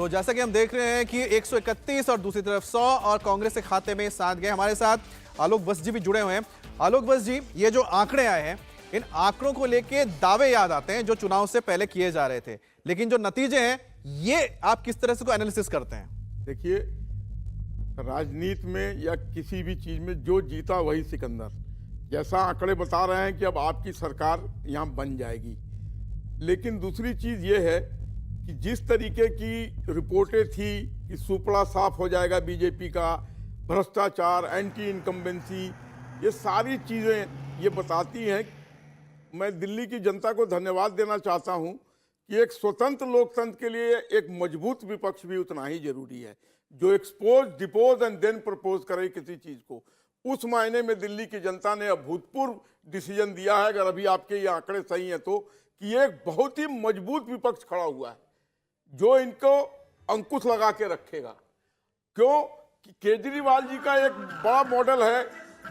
तो जैसा कि हम देख रहे हैं कि 131 और दूसरी तरफ 100 और कांग्रेस के खाते में 7 गए। हमारे साथ आलोक बस जी भी जुड़े हुए हैं। आलोक बस जी, ये जो आंकड़े आए हैं, इन आंकड़ों को लेके दावे याद आते हैं जो चुनाव से पहले किए जा रहे थे, लेकिन जो नतीजे हैं ये आप किस तरह से को एनालिसिस करते हैं? देखिए, राजनीति में या किसी भी चीज में जो जीता वही सिकंदर। जैसा आंकड़े बता रहे हैं कि अब आपकी सरकार यहां बन जाएगी, लेकिन दूसरी चीज ये है कि जिस तरीके की रिपोर्टें थी कि सुपड़ा साफ हो जाएगा बीजेपी का, भ्रष्टाचार, एंटी इनकम्बेंसी, ये सारी चीजें ये बताती हैं। मैं दिल्ली की जनता को धन्यवाद देना चाहता हूं कि एक स्वतंत्र लोकतंत्र के लिए एक मजबूत विपक्ष भी उतना ही जरूरी है, जो expose, depose and then propose करे किसी चीज को। उस मायने में दिल्ली की जनता ने अभूतपूर्व डिसीजन दिया है, अगर अभी आपके ये आंकड़े सही हैं तो, कि एक बहुत ही मजबूत विपक्ष खड़ा हुआ है जो इनको अंकुश लगा के रखेगा। क्यों कि केजरीवाल जी का एक बड़ा मॉडल है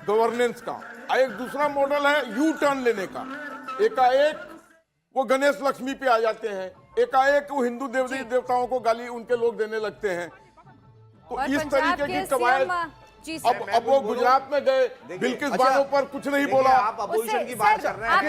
गवर्नेंस का, एक दूसरा मॉडल है यू टर्न लेने का। एकाएक वो गणेश लक्ष्मी पे आ जाते हैं, एकाएक वो हिंदू देवी देवताओं को गाली उनके लोग देने लगते हैं। तो इस तरीके की कवायद अब वो गुजरात में गए, बिल्किस बानो पर कुछ नहीं बोला। आप अपोजिशन की बात कर रहे हैं।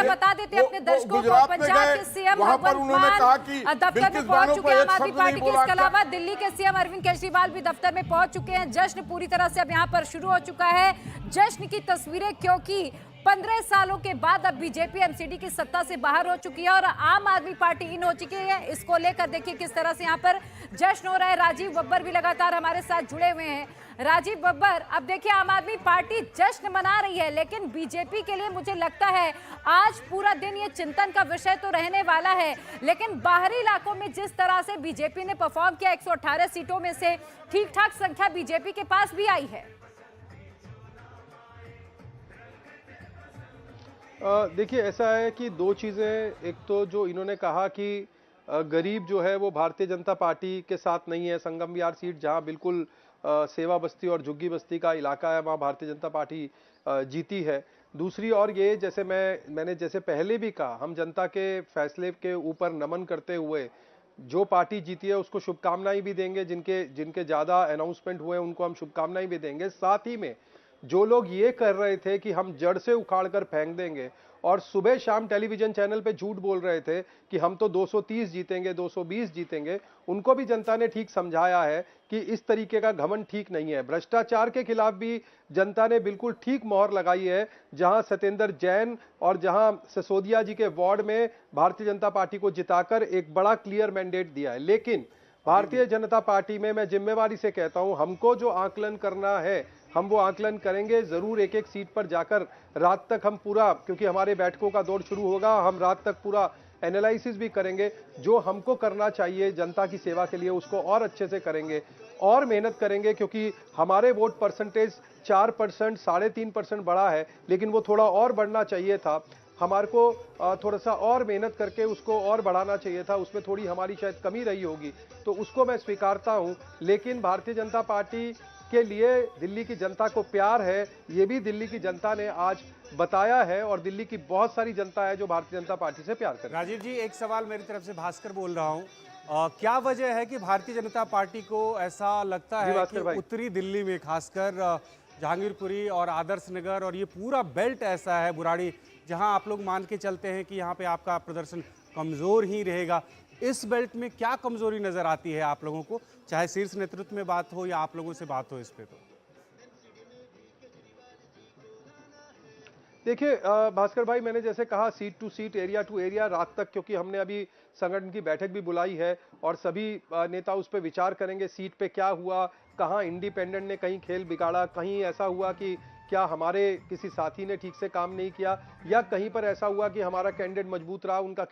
बता देते अपने दर्शकों को, पंजाब के सीएम भगवंत मान दफ्तर में पहुंच चुके हैं आम आदमी पार्टी के। इसके अलावा दिल्ली के सीएम अरविंद केजरीवाल भी दफ्तर में पहुंच चुके हैं। जश्न पूरी तरह से अब यहाँ पर शुरू हो चुका है। जश्न की तस्वीरें, क्योंकि 15 सालों के बाद अब बीजेपी एमसीडी की सत्ता से बाहर हो चुकी है और आम आदमी पार्टी इन हो चुकी है। इसको लेकर देखिए किस तरह से यहाँ पर जश्न हो रहा है। राजीव बब्बर भी लगातार हमारे साथ जुड़े हुए हैं। राजीव बब्बर, अब देखिए आम आदमी पार्टी जश्न मना रही है, लेकिन बीजेपी के लिए मुझे लगता है आज पूरा दिन ये चिंतन का विषय तो रहने वाला है। लेकिन बाहरी इलाकों में जिस तरह से बीजेपी ने परफॉर्म किया, 118 सीटों में से ठीक ठाक संख्या बीजेपी के पास भी आई है। देखिए, ऐसा है कि दो चीज़ें। एक तो जो इन्होंने कहा कि गरीब जो है वो भारतीय जनता पार्टी के साथ नहीं है। संगम विहार सीट जहां बिल्कुल सेवा बस्ती और झुग्गी बस्ती का इलाका है, वहां भारतीय जनता पार्टी जीती है। दूसरी और ये, जैसे मैंने जैसे पहले भी कहा, हम जनता के फैसले के ऊपर नमन करते हुए जो पार्टी जीती है उसको शुभकामनाएं भी देंगे। जिनके ज़्यादा अनाउंसमेंट हुए उनको हम शुभकामनाएं भी देंगे। साथ ही में जो लोग ये कर रहे थे कि हम जड़ से उखाड़ कर फेंक देंगे और सुबह शाम टेलीविजन चैनल पे झूठ बोल रहे थे कि हम तो 230 जीतेंगे, 220 जीतेंगे, उनको भी जनता ने ठीक समझाया है कि इस तरीके का घमंड ठीक नहीं है। भ्रष्टाचार के खिलाफ भी जनता ने बिल्कुल ठीक मोहर लगाई है। जहां सत्येंद्र जैन और जहां सिसोदिया जी के वार्ड में भारतीय जनता पार्टी को जिताकर एक बड़ा क्लियर मैंडेट दिया है। लेकिन भारतीय जनता पार्टी में मैं जिम्मेवारी से कहता हूं, हमको जो आकलन करना है हम वो आकलन करेंगे जरूर। एक एक सीट पर जाकर रात तक हम पूरा, क्योंकि हमारे बैठकों का दौर शुरू होगा, हम रात तक पूरा एनालिसिस भी करेंगे। जो हमको करना चाहिए जनता की सेवा के लिए उसको और अच्छे से करेंगे और मेहनत करेंगे, क्योंकि हमारे वोट परसेंटेज 4%, 3.5% बढ़ा है, लेकिन वो थोड़ा और बढ़ना चाहिए था। हमारे को थोड़ा सा और मेहनत करके उसको और बढ़ाना चाहिए था। उसमें थोड़ी हमारी शायद कमी रही होगी, तो उसको मैं स्वीकारता हूं। लेकिन भारतीय जनता पार्टी के लिए दिल्ली की जनता को प्यार है, ये भी दिल्ली की जनता ने आज बताया है और दिल्ली की बहुत सारी जनता है जो भारतीय जनता पार्टी से प्यार करती है। राजीव जी, एक सवाल मेरी तरफ से, भास्कर बोल रहा हूँ। क्या वजह है कि भारतीय जनता पार्टी को ऐसा लगता है कि उत्तरी दिल्ली में खासकर जहांगीरपुरी और आदर्श नगर और ये पूरा बेल्ट ऐसा है, बुराड़ी, जहां आप लोग मान के चलते हैं कि यहाँ पे आपका प्रदर्शन कमजोर ही रहेगा। इस बेल्ट में क्या कमजोरी नजर आती है आप लोगों को, चाहे शीर्ष नेतृत्व में बात हो या आप लोगों से बात हो इस पे? तो देखिए भास्कर भाई, मैंने जैसे कहा seat to seat, area to area, रात तक, क्योंकि हमने अभी संगठन की बैठक भी बुलाई है और सभी नेता उस पर विचार करेंगे। सीट पे क्या हुआ, कहाँ इंडिपेंडेंट ने कहीं खेल बिगाड़ा, कहीं ऐसा हुआ कि क्या हमारे किसी साथी ने ठीक से काम नहीं किया, या कहीं पर ऐसा हुआ कि हमारा कैंडिडेट मजबूत रहा, उनका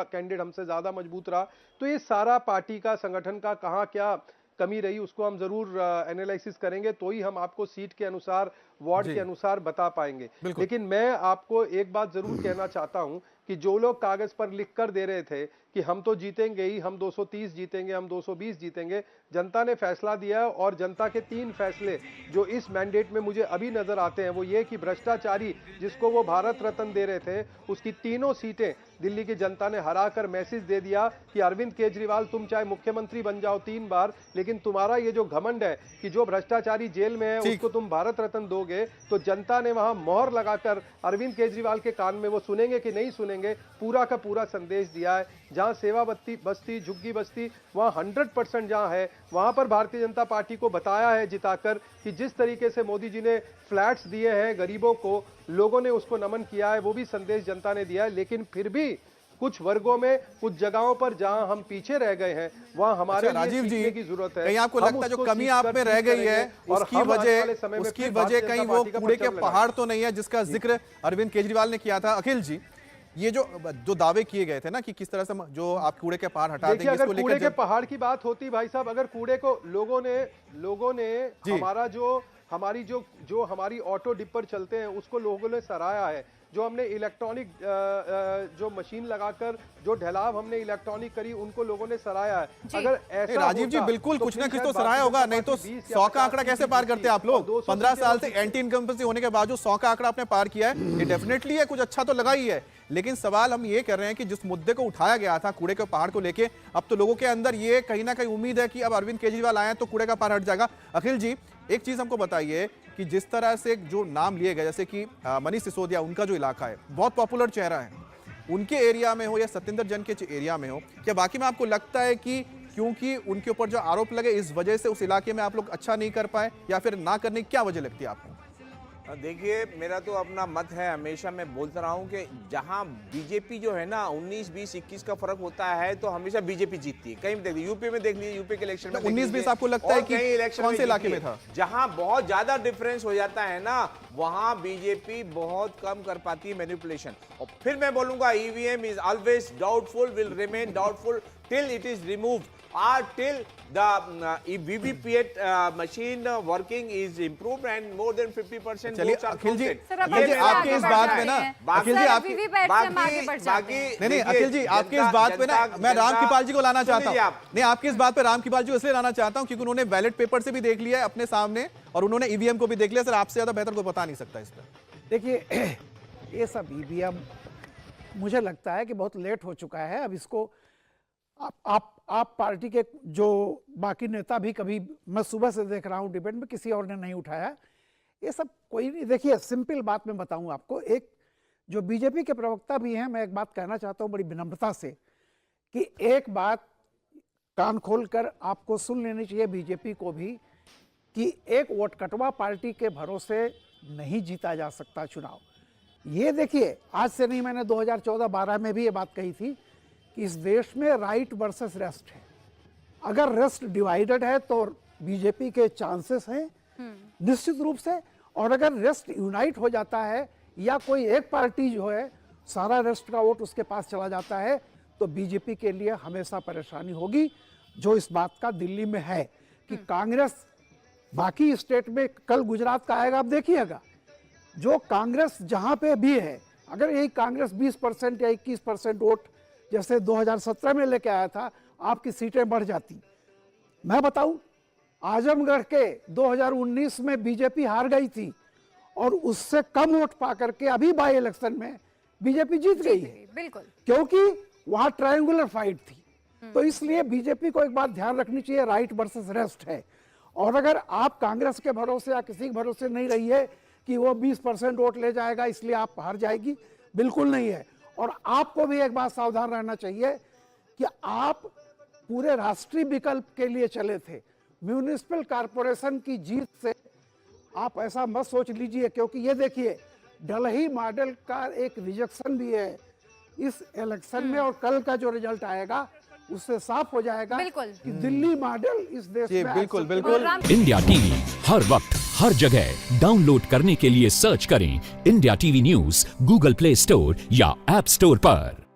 कैंडिडेट हमसे ज्यादा मजबूत रहा। तो ये सारा पार्टी का, संगठन का कहाँ क्या कमी रही उसको हम जरूर एनालिसिस करेंगे, तो ही हम आपको सीट के अनुसार वार्ड के अनुसार बता पाएंगे। लेकिन मैं आपको एक बात जरूर कहना चाहता हूं कि जो लोग कागज पर लिख कर दे रहे थे कि हम तो जीतेंगे ही, हम 230 जीतेंगे, हम 220 जीतेंगे, जनता ने फैसला दिया है। और जनता के 3 फैसले जो इस मैंडेट में मुझे अभी नजर आते हैं वो ये कि भ्रष्टाचारी जिसको वो भारत रत्न दे रहे थे उसकी तीनों सीटें दिल्ली की जनता ने हरा कर मैसेज दे दिया कि अरविंद केजरीवाल तुम चाहे मुख्यमंत्री बन जाओ 3 बार, लेकिन तुम्हारा ये जो घमंड है कि जो भ्रष्टाचारी जेल में है उसको तुम भारत रत्न दोगे, तो जनता ने वहां मोहर लगाकर अरविंद केजरीवाल के कान में वो सुनेंगे कि नहीं सुनेंगे पूरा का पूरा संदेश दिया है। जहां सेवा बस्ती झुग्गी बस्ती वहां 100% जहां है वहां पर भारतीय जनता पार्टी को बताया है जिताकर कि जिस तरीके से मोदी जी ने फ्लैट्स दिए हैं गरीबों को, लोगों ने उसको नमन किया है, वो भी संदेश जनता ने दिया है। लेकिन फिर भी कुछ वर्गों में कुछ जगहों पर जहां हम पीछे रह गए हैं वहां हमारे राजीव लिए जी सीखने की जरूरत है। कहीं आपको लगता है जो कमी आप में रह गई है उसकी वजह कहीं वो कूड़े के पहाड़ तो नहीं है जिसका जिक्र अरविंद केजरीवाल ने किया था? अखिल जी, ये जो दावे किए गए थे ना कि किस तरह से जो आप कूड़े के पहाड़ हटा देंगे, अगर कूड़े के पहाड़ की बात होती भाई साहब, अगर कूड़े को लोगों ने हमारा जो हमारी ऑटो डिपर चलते हैं उसको लोगों ने सराहा है, जो हमने इलेक्ट्रॉनिक जो मशीन लगाकर जो ढलाव हमने इलेक्ट्रॉनिक करी उनको लोगों ने सराहाया है। अगर ऐसा राजीव जी बिल्कुल कुछ ना कुछ तो सराहाया होगा, नहीं तो 100 का आंकड़ा कैसे पार करते आप लोग? 15 साल से एंटी इनकम्बेंसी होने के बावजूद 100 का आंकड़ा आपने पार किया है, ये डेफिनेटली है, कुछ अच्छा तो लगा ही है। लेकिन सवाल हम ये कर रहे हैं कि जिस मुद्दे को उठाया गया था कूड़े के पहाड़ को लेके, अब तो लोगों के अंदर ये कहीं ना कहीं उम्मीद है कि अब अरविंद केजरीवाल आए तो कूड़े का पहाड़ हट जाएगा। अखिल जी, एक चीज हमको बताइए कि जिस तरह से जो नाम लिए गए, जैसे कि मनीष सिसोदिया, उनका जो इलाका है बहुत पॉपुलर चेहरा है, उनके एरिया में हो या सत्येंद्र जैन के एरिया में हो, क्या बाकी में आपको लगता है कि क्योंकि उनके ऊपर जो आरोप लगे इस वजह से उस इलाके में आप लोग अच्छा नहीं कर पाए, या फिर ना करने की क्या वजह लगती है आपको? देखिए, मेरा तो अपना मत है, हमेशा मैं बोलता रहा हूँ कि जहाँ बीजेपी जो है ना 19, 20, 21 का फर्क होता है तो हमेशा बीजेपी जीतती है। कहीं भी देख लीजिए, यूपी में देख लीजिए, यूपी के इलेक्शन में 19-20 आपको लगता है कि कौन से इलाके में था जहाँ बहुत ज्यादा डिफरेंस हो जाता है ना, वहां बीजेपी बहुत कम कर पाती है मैनिपुलेशन। और फिर मैं बोलूंगा EVM is always doubtful, will remain doubtful till it is removed or till the VVPAT machine working is improved and more than 50% votes are Akhil ji, counted। आपके इस बात पे ना, अखिल जी आप नहीं, अखिल जी आपके इस बात पे ना मैं राम कृपाल जी को लाना चाहता हूँ। नहीं, आपकी इस बात पे राम कृपाल जी को इसलिए लाना चाहता हूँ क्योंकि उन्होंने बैलेट पेपर से भी देख लिया है अपने सामने और उन्होंने ईवीएम को भी देख लिया। सर, आपसे ज्यादा बेहतर कोई बता नहीं सकता इस पर। देखिए, ये सब ईवीएम मुझे लगता है कि बहुत लेट हो चुका है। अब इसको आप पार्टी के जो बाकी नेता भी, कभी मैं सुबह से देख रहा हूं डिबेट में, किसी और ने नहीं उठाया ये सब, कोई नहीं। देखिए, सिंपल बात मैं बताऊं आपको, एक जो बीजेपी के प्रवक्ता भी हैं, मैं एक बात कहना चाहता हूं बड़ी विनम्रता से कि एक बात कान खोलकर आपको सुन लेनी चाहिए बीजेपी को भी कि एक वोट कटवा पार्टी के भरोसे नहीं जीता जा सकता चुनाव। ये देखिए, आज से नहीं, मैंने 2014-12 में भी ये बात कही थी कि इस देश में राइट वर्सेस रेस्ट है। अगर रेस्ट डिवाइडेड है तो बीजेपी के चांसेस हैं निश्चित रूप से, और अगर रेस्ट यूनाइट हो जाता है या कोई एक पार्टी जो है सारा रेस्ट का वोट उसके पास चला जाता है तो बीजेपी के लिए हमेशा परेशानी होगी। जो इस बात का दिल्ली में है कि कांग्रेस बाकी स्टेट में, कल गुजरात का आएगा, आप देखिएगा, जो कांग्रेस जहां पे भी है, अगर यही कांग्रेस 20% या 21% वोट जैसे 2017 में लेके आया था, आपकी सीटें बढ़ जाती। मैं बताऊं, आजमगढ़ के 2019 में बीजेपी हार गई थी और उससे कम वोट पा करके अभी बाई इलेक्शन में बीजेपी जीत गई है, बिल्कुल, क्योंकि वहां ट्रायंगुलर फाइट थी। तो इसलिए बीजेपी को एक बात ध्यान रखनी चाहिए, राइट वर्सेस रेस्ट है। और अगर आप कांग्रेस के भरोसे या किसी के भरोसे नहीं रही है कि वो 20% वोट ले जाएगा इसलिए आप हार जाएगी, बिल्कुल नहीं है। और आपको भी एक बात सावधान रहना चाहिए कि आप पूरे राष्ट्रीय विकल्प के लिए चले थे, म्यूनिसिपल कॉर्पोरेशन की जीत से आप ऐसा मत सोच लीजिए, क्योंकि ये देखिए, डलही मॉडल का एक रिजेक्शन भी है इस इलेक्शन में, और कल का जो रिजल्ट आएगा उससे साफ हो जाएगा कि दिल्ली मॉडल इस देश में बिल्कुल बिल्कुल। इंडिया टीवी हर वक्त हर जगह डाउनलोड करने के लिए सर्च करें India TV news Google play store या ऐप स्टोर पर।